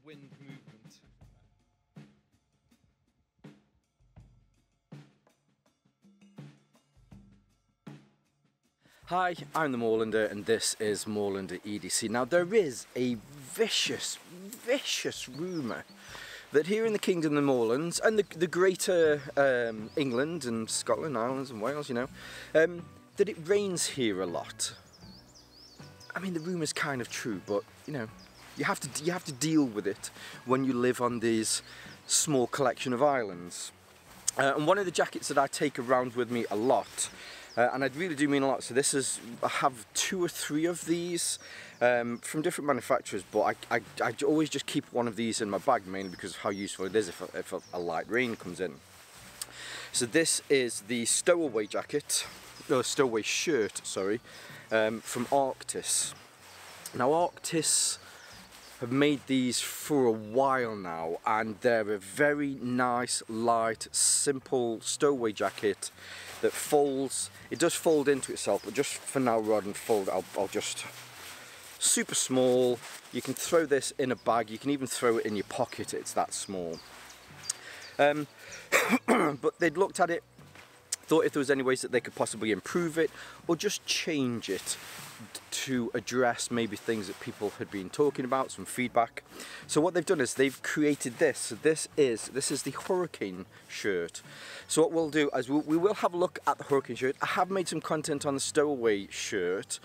wind movement. Hi, I'm the Moorlander and this is Moorlander EDC. Now there is a vicious rumour that here in the Kingdom of the Moorlands and the greater England and Scotland, Islands and Wales, you know, that it rains here a lot. I mean, the rumour's kind of true, but you know, you have to deal with it when you live on these small collection of islands. And one of the jackets that I take around with me a lot, and I really do mean a lot, so this is, I have 2 or 3 of these from different manufacturers, but I always just keep one of these in my bag, mainly because of how useful it is if a light rain comes in. So this is the stowaway jacket, no, stowaway shirt, sorry, from Arktis. Now Arktis have made these for a while now, and they're a very nice, light, simple stowaway jacket that folds. It does fold into itself, but just for now, rather than fold, I'll just, super small. You can throw this in a bag, you can even throw it in your pocket, it's that small. But they'd looked at it, thought if there was any ways that they could possibly improve it, or just change it to address maybe things that people had been talking about, some feedback. So what they've done is they've created this. So this is the hurricane shirt. So what we'll do is we will have a look at the hurricane shirt. I have made some content on the stowaway shirt,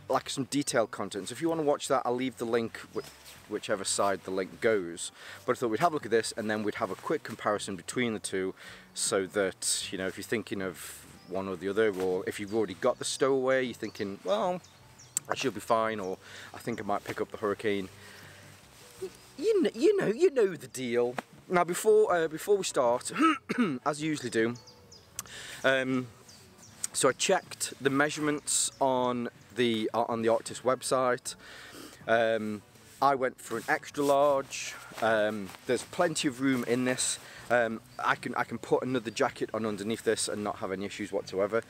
like some detailed content. So if you want to watch that, I'll leave the link whichever side the link goes. But I thought we'd have a look at this and then we'd have a quick comparison between the two, so that, you know, if you're thinking of one or the other, or if you've already got the stowaway, you're thinking, well, I should be fine, or I think I might pick up the hurricane. You know the deal. Now before we start, as I usually do, so I checked the measurements on the Arktis website. I went for an extra large. There's plenty of room in this. I can put another jacket on underneath this and not have any issues whatsoever.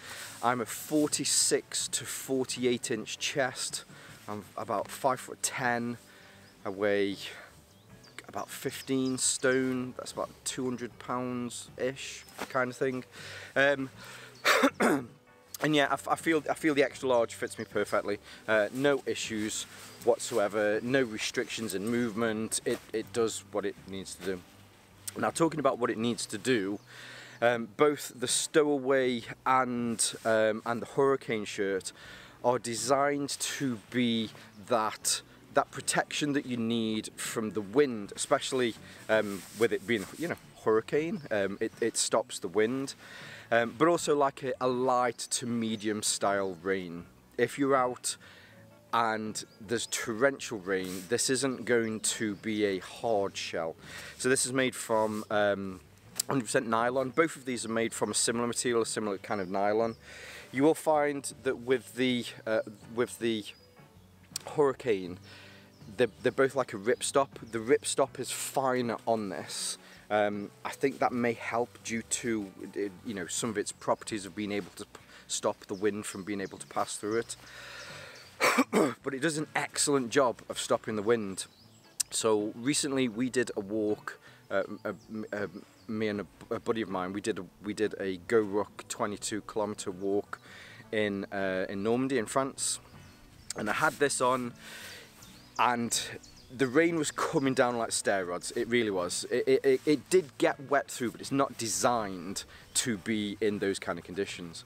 I'm a 46 to 48 inch chest. I'm about 5'10". I weigh about 15 stone. That's about 200 pounds ish, kind of thing. And yeah, I feel the extra large fits me perfectly. No issues whatsoever, no restrictions in movement. It does what it needs to do. Now, talking about what it needs to do, both the stowaway and the hurricane shirt are designed to be that protection that you need from the wind, especially with it being, you know, hurricane. It stops the wind, but also like a light to medium style rain. If you're out and there's torrential rain, this isn't going to be a hard shell. So this is made from 100% nylon. Both of these are made from a similar material, a similar kind of nylon. You will find that with the hurricane, they're both like a ripstop. The ripstop is finer on this. I think that may help due to, you know, some of its properties of being able to stop the wind from being able to pass through it. But it does an excellent job of stopping the wind. So recently we did a walk, me and a buddy of mine, we did a GoRuck 22-kilometer walk in Normandy in France, and I had this on, and the rain was coming down like stair rods. It really was. It did get wet through, but it's not designed to be in those kind of conditions.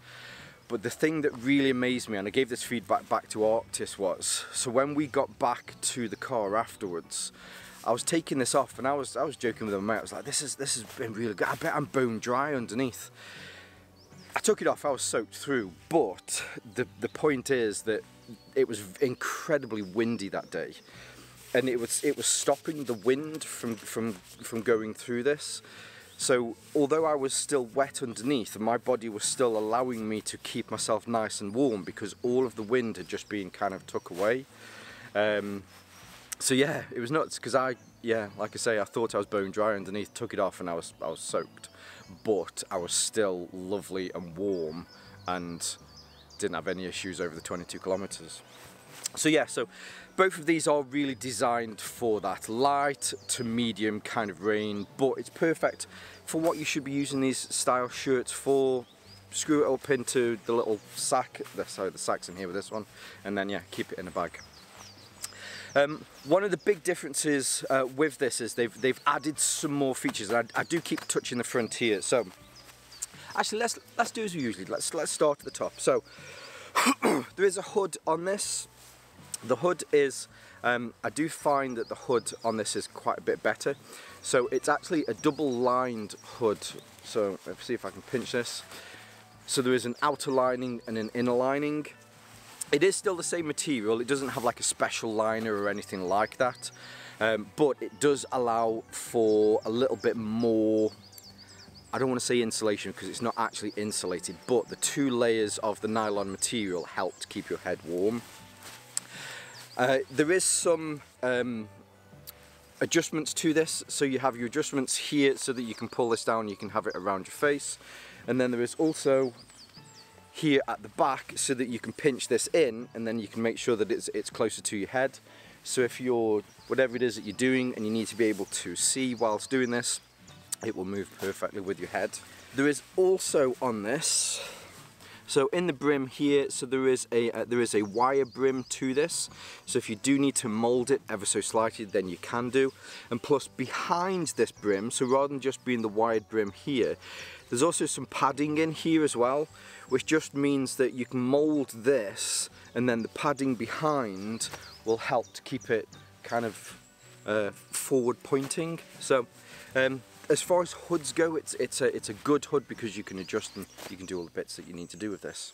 But the thing that really amazed me, and I gave this feedback back to Arktis, was, so when we got back to the car afterwards, I was taking this off, and I was joking with my mate. I was like, this has been really good. I bet I'm bone dry underneath. I took it off, I was soaked through, but the point is that it was incredibly windy that day, and it was stopping the wind from going through this. So although I was still wet underneath, my body was still allowing me to keep myself nice and warm because all of the wind had just been kind of took away. So yeah, it was nuts, because like I say, I thought I was bone dry underneath, took it off and I was soaked, but I was still lovely and warm and didn't have any issues over the 22 kilometers. So yeah, so Both of these are really designed for that light to medium kind of rain, but it's perfect for what you should be using these style shirts for. Screw it up into the little sack, sorry, the sack's in here with this one, and then yeah, keep it in a bag. One of the big differences with this is they've added some more features. I do keep touching the front here, so actually let's do as we usually. Let's start at the top. So there is a hood on this. The hood is, I do find that the hood on this is quite a bit better. So it's actually a double lined hood. So let's see if I can pinch this. So there is an outer lining and an inner lining. It is still the same material. It doesn't have like a special liner or anything like that. But it does allow for a little bit more, I don't want to say insulation because it's not actually insulated, but the 2 layers of the nylon material help to keep your head warm. There is some adjustments to this, so you have your adjustments here so that you can pull this down, you can have it around your face, and then there is also here at the back so that you can pinch this in and then you can make sure that it's closer to your head. So if you're, whatever it is that you're doing and you need to be able to see whilst doing this, it will move perfectly with your head. There is also on this, so in the brim here, so there is a wire brim to this. So if you do need to mold it ever so slightly, then you can do. And plus behind this brim, so rather than just being the wired brim here, there's also some padding in here as well, which just means that you can mold this and then the padding behind will help to keep it kind of forward pointing. So as far as hoods go, it's a good hood because you can adjust and you can do all the bits that you need to do with this.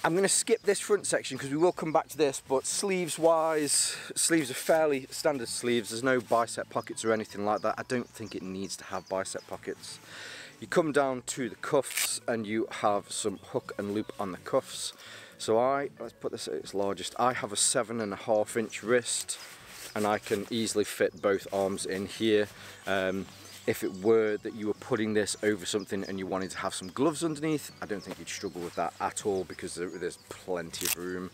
I'm going to skip this front section because we will come back to this, but sleeves wise, sleeves are fairly standard sleeves. There's no bicep pockets or anything like that. I don't think it needs to have bicep pockets. You come down to the cuffs and you have some hook and loop on the cuffs. So let's put this at its largest. I have a 7.5 inch wrist and I can easily fit both arms in here. If it were that you were putting this over something and you wanted to have some gloves underneath, I don't think you'd struggle with that at all because there's plenty of room.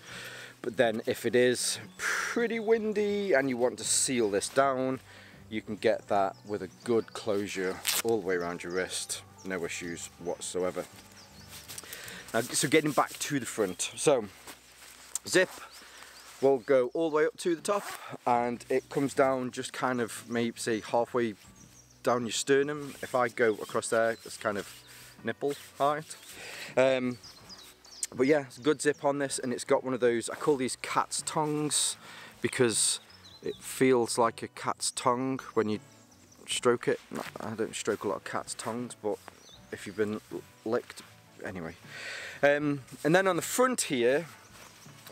But then if it is pretty windy and you want to seal this down, you can get that with a good closure all the way around your wrist, no issues whatsoever. Now, so getting back to the front, so zip will go all the way up to the top and it comes down just kind of maybe say halfway down your sternum. If I go across there, it's kind of nipple height. But yeah, it's a good zip on this and it's got one of those, I call these cat's tongues because it feels like a cat's tongue when you stroke it. I don't stroke a lot of cat's tongues, but if you've been licked, anyway. And then on the front here,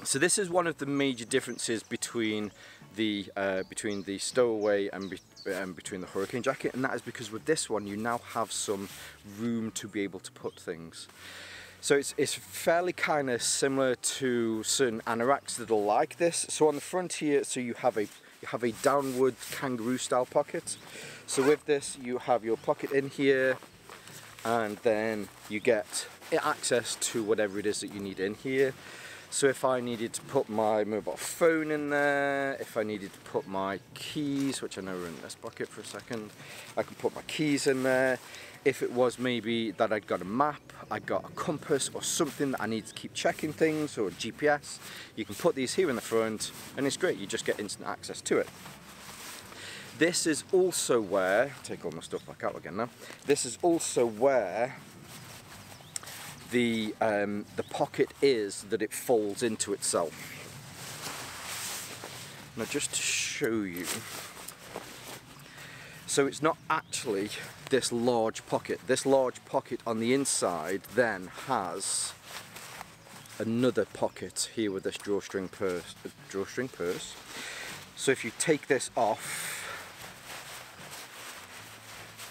so this is one of the major differences between the stowaway and between the hurricane jacket, and that is because with this one you now have some room to be able to put things. So it's fairly kind of similar to certain anoraks that are like this. So on the front here, so you have a downward kangaroo style pocket. So with this you have your pocket in here and then you get access to whatever it is that you need in here. So if I needed to put my mobile phone in there, if I needed to put my keys, which I know are in this bucket for a second, I can put my keys in there. If it was maybe that I'd got a map, I got a compass or something that I need to keep checking things, or a GPS, you can put these here in the front and it's great, you just get instant access to it. This is also where, take all my stuff back out again now, this is also where the pocket is that it folds into itself. Now just to show you, so it's not actually this large pocket. This large pocket on the inside then has another pocket here with this drawstring purse. So if you take this off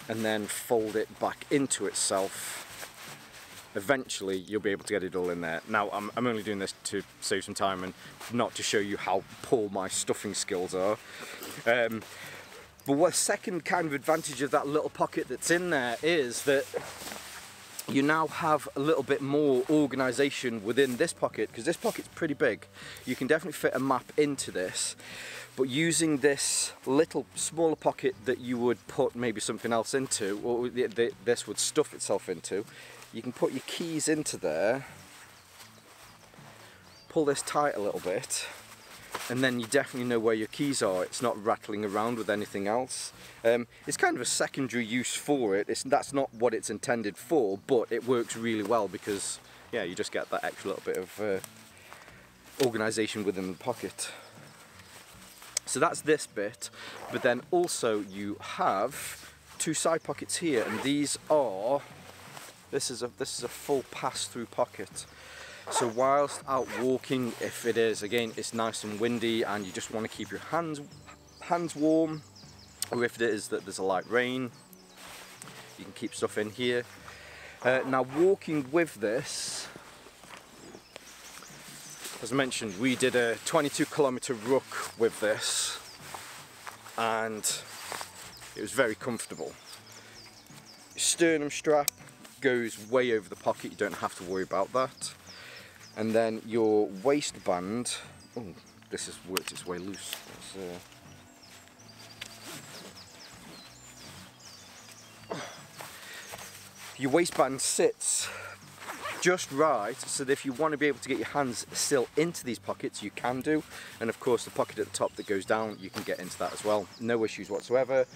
and then fold it back into itself, eventually you'll be able to get it all in there. Now I'm only doing this to save some time and not to show you how poor my stuffing skills are. But what second kind of advantage of that little pocket that's in there is that you now have a little bit more organisation within this pocket, because this pocket's pretty big. You can definitely fit a map into this, but using this little smaller pocket that you would put maybe something else into, or this would stuff itself into, you can put your keys into there, pull this tight a little bit, and then you definitely know where your keys are. It's not rattling around with anything else. It's kind of a secondary use for it. That's not what it's intended for, but it works really well because, yeah, you just get that extra little bit of organisation within the pocket. So that's this bit, but then also you have two side pockets here, and these are, this is a full pass-through pocket. So whilst out walking, if it is, again, it's nice and windy and you just want to keep your hands warm, or if it is that there's a light rain, you can keep stuff in here. Now walking with this, as I mentioned, we did a 22-kilometer ruck with this, and it was very comfortable. Sternum strap goes way over the pocket, you don't have to worry about that. And then your waistband, oh, this has worked its way loose. Your waistband sits just right, so that if you want to be able to get your hands still into these pockets, you can do. And of course the pocket at the top that goes down, you can get into that as well. No issues whatsoever.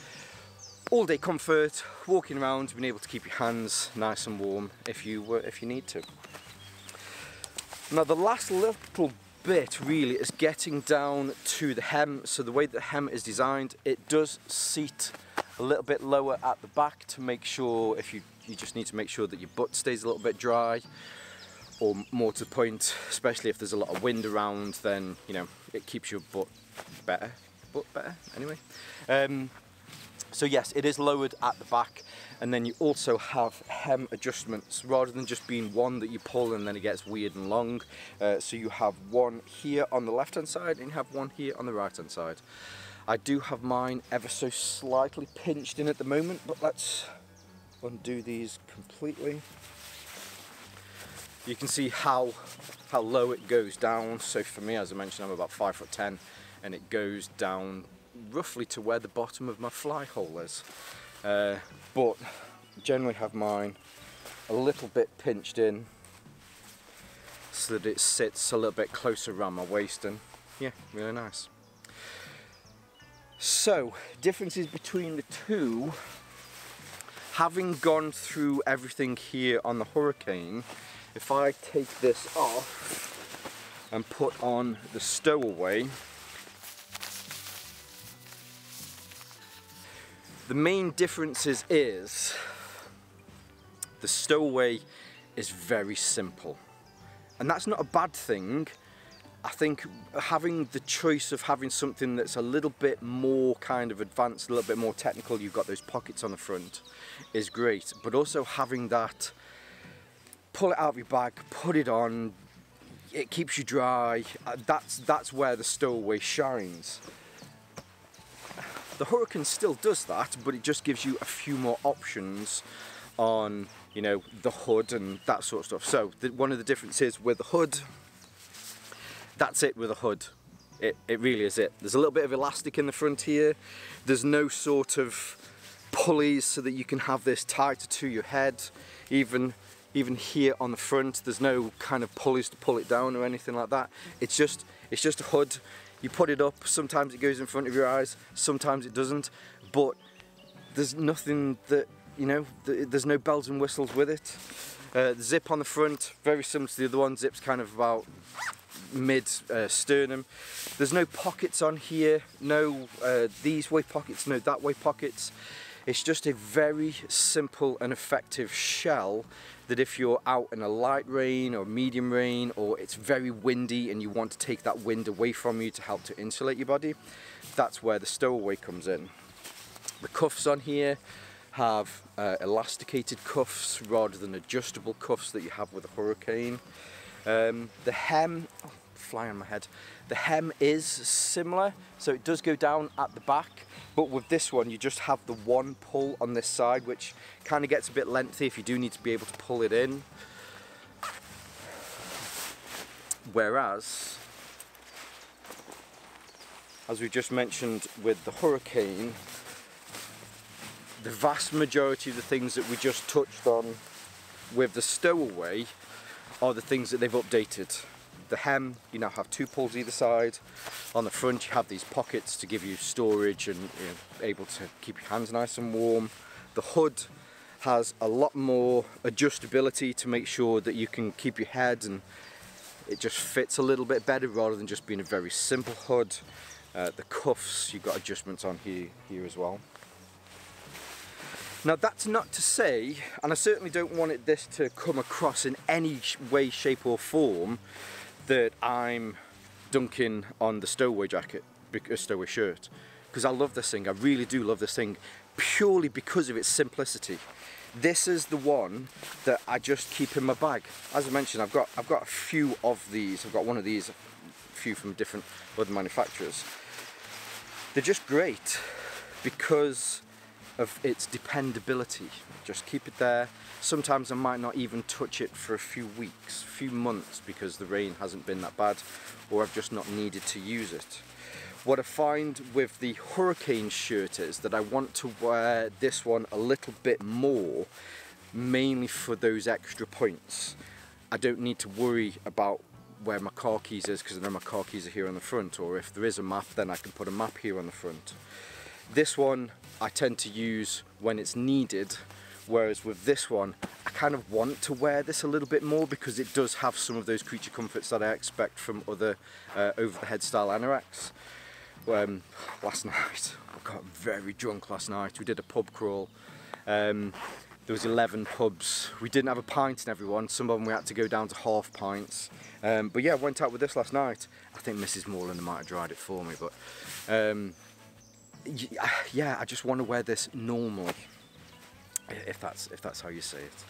All day comfort, walking around, being able to keep your hands nice and warm if you need to. Now the last little bit really is getting down to the hem. So the way the hem is designed, it does seat a little bit lower at the back to make sure, if you just need to make sure that your butt stays a little bit dry, or more to the point, especially if there's a lot of wind around, then you know it keeps your butt better anyway. So yes, it is lowered at the back, and then you also have hem adjustments rather than just being one that you pull and then it gets weird and long. So you have one here on the left hand side and you have one here on the right hand side. I do have mine ever so slightly pinched in at the moment, but let's undo these completely. You can see how low it goes down. So for me, as I mentioned, I'm about 5'10", and it goes down roughly to where the bottom of my fly hole is. But generally have mine a little bit pinched in so that it sits a little bit closer around my waist, and yeah, really nice. So differences between the two, having gone through everything here on the Hurricane, if I take this off and put on the stowaway, the main differences is the stowaway is very simple, and that's not a bad thing. I think having the choice of having something that's a little bit more kind of advanced, a little bit more technical, you've got those pockets on the front, is great, but also having that, pull it out of your bag, put it on, it keeps you dry, that's where the stowaway shines. The Hurricane still does that, but it just gives you a few more options on, you know, the hood and that sort of stuff. So one of the differences with the hood, that's it with the hood. It really is it. There's a little bit of elastic in the front here. There's no sort of pulleys so that you can have this tighter to your head. Even here on the front, there's no kind of pulleys to pull it down or anything like that. It's just a hood. You put it up, sometimes it goes in front of your eyes, sometimes it doesn't, but there's nothing that, you know, there's no bells and whistles with it. The zip on the front, very similar to the other one, zip's kind of about mid sternum. There's no pockets on here, no these way pockets, no that way pockets. It's just a very simple and effective shell that if you're out in a light rain or medium rain, or it's very windy and you want to take that wind away from you to help to insulate your body, that's where the stowaway comes in. The cuffs on here have elasticated cuffs rather than adjustable cuffs that you have with a Hurricane. The hem, oh, fly on my head. The hem is similar, so it does go down at the back, But with this one, you just have the one pull on this side, which kind of gets a bit lengthy if you do need to be able to pull it in. Whereas, as we just mentioned with the Hurricane, the vast majority of the things that we just touched on with the Stowaway are the things that they've updated. The hem, you now have two pulls either side. On the front you have these pockets to give you storage and able to keep your hands nice and warm. The hood has a lot more adjustability to make sure that you can keep your head and it just fits a little bit better rather than just being a very simple hood. The cuffs, you've got adjustments on here as well. Now that's not to say, and I certainly don't want this to come across in any way, shape or form, that I'm dunking on the Stowaway jacket, Stowaway shirt, because I love this thing. I really do love this thing, purely because of its simplicity. This is the one that I just keep in my bag. As I mentioned, I've got a few of these. I've got one of these, a few from different other manufacturers. They're just great because of its dependability. Just keep it there. Sometimes I might not even touch it for a few weeks, a few months, because the rain hasn't been that bad, or I've just not needed to use it. What I find with the Hurricane shirt is that I want to wear this one a little bit more, mainly for those extra points. I don't need to worry about where my car keys is, because I know my car keys are here on the front, or if there is a map, then I can put a map here on the front. This one I tend to use when it's needed, whereas with this one I kind of want to wear this a little bit more because it does have some of those creature comforts that I expect from other over-the-head style anoraks. Last night, I got very drunk last night. We did a pub crawl. There was 11 pubs. We didn't have a pint in everyone. Some of them we had to go down to half pints. But yeah, I went out with this last night. I think Mrs. Moorlander might have dried it for me, but yeah, I just want to wear this normally, if that's how you say it.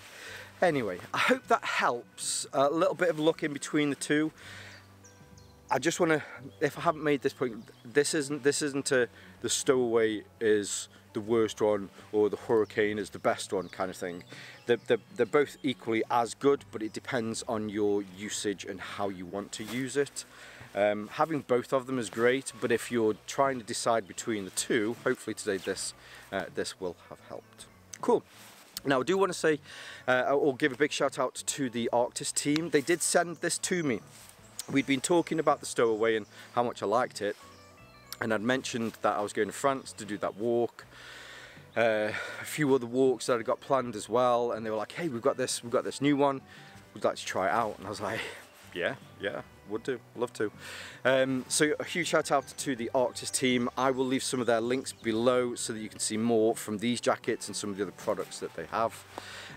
Anyway, I hope that helps. A little bit of luck in between the two. I just want to, if I haven't made this point, this isn't the Stowaway is the worst one or the Hurricane is the best one kind of thing. They're both equally as good, but it depends on your usage and how you want to use it. Having both of them is great, but if you're trying to decide between the two, hopefully today this will have helped. Cool. Now I do want to say, or give a big shout out to the Arktis team. They did send this to me. We'd been talking about the Stowaway and how much I liked it, and I'd mentioned that I was going to France to do that walk. A few other walks that I got planned as well, and they were like, "Hey, we've got this new one. We'd like to try it out." And I was like, "Yeah, would do, love to." So a huge shout out to the Arktis team. I will leave some of their links below so that you can see more from these jackets and some of the other products that they have.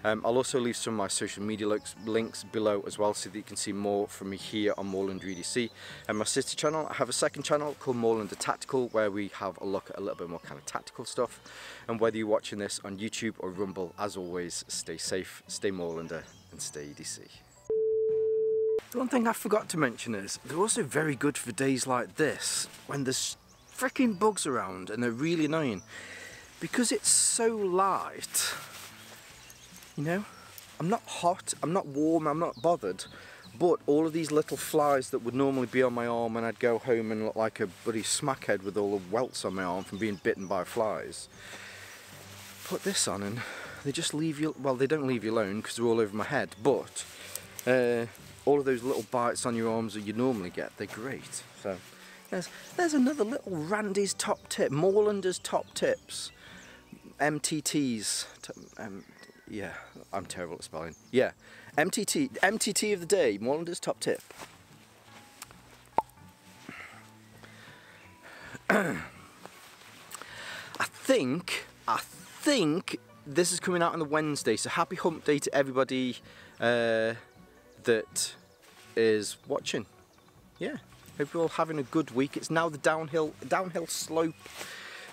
I'll also leave some of my social media links below as well so that you can see more from me here on Moorlander EDC. And my sister channel, I have a second channel called Moorlander Tactical, where we have a look at a little bit more kind of tactical stuff. And whether you're watching this on YouTube or Rumble, as always, stay safe, stay Moorlander, and stay EDC. One thing I forgot to mention is, they're also very good for days like this, when there's freaking bugs around and they're really annoying. Because it's so light, you know, I'm not hot, I'm not warm, I'm not bothered, but all of these little flies that would normally be on my arm and I'd go home and look like a bloody smackhead with all the welts on my arm from being bitten by flies. Put this on and they just leave you, well, they don't leave you alone because they're all over my head, but all of those little bites on your arms that you normally get, they're great. So there's another little Randy's top tip, Moorlander's top tips, MTT's, yeah, I'm terrible at spelling. Yeah, MTT of the day, Moorlander's top tip. I think this is coming out on the Wednesday, so happy hump day to everybody that is watching. Yeah, hope you're all having a good week. It's now the downhill slope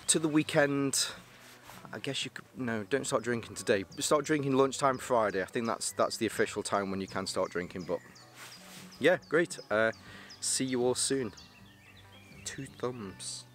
to the weekend. I guess you could, no, don't start drinking today. Start drinking lunchtime Friday. I think that's the official time when you can start drinking, but yeah, great. See you all soon. Two thumbs.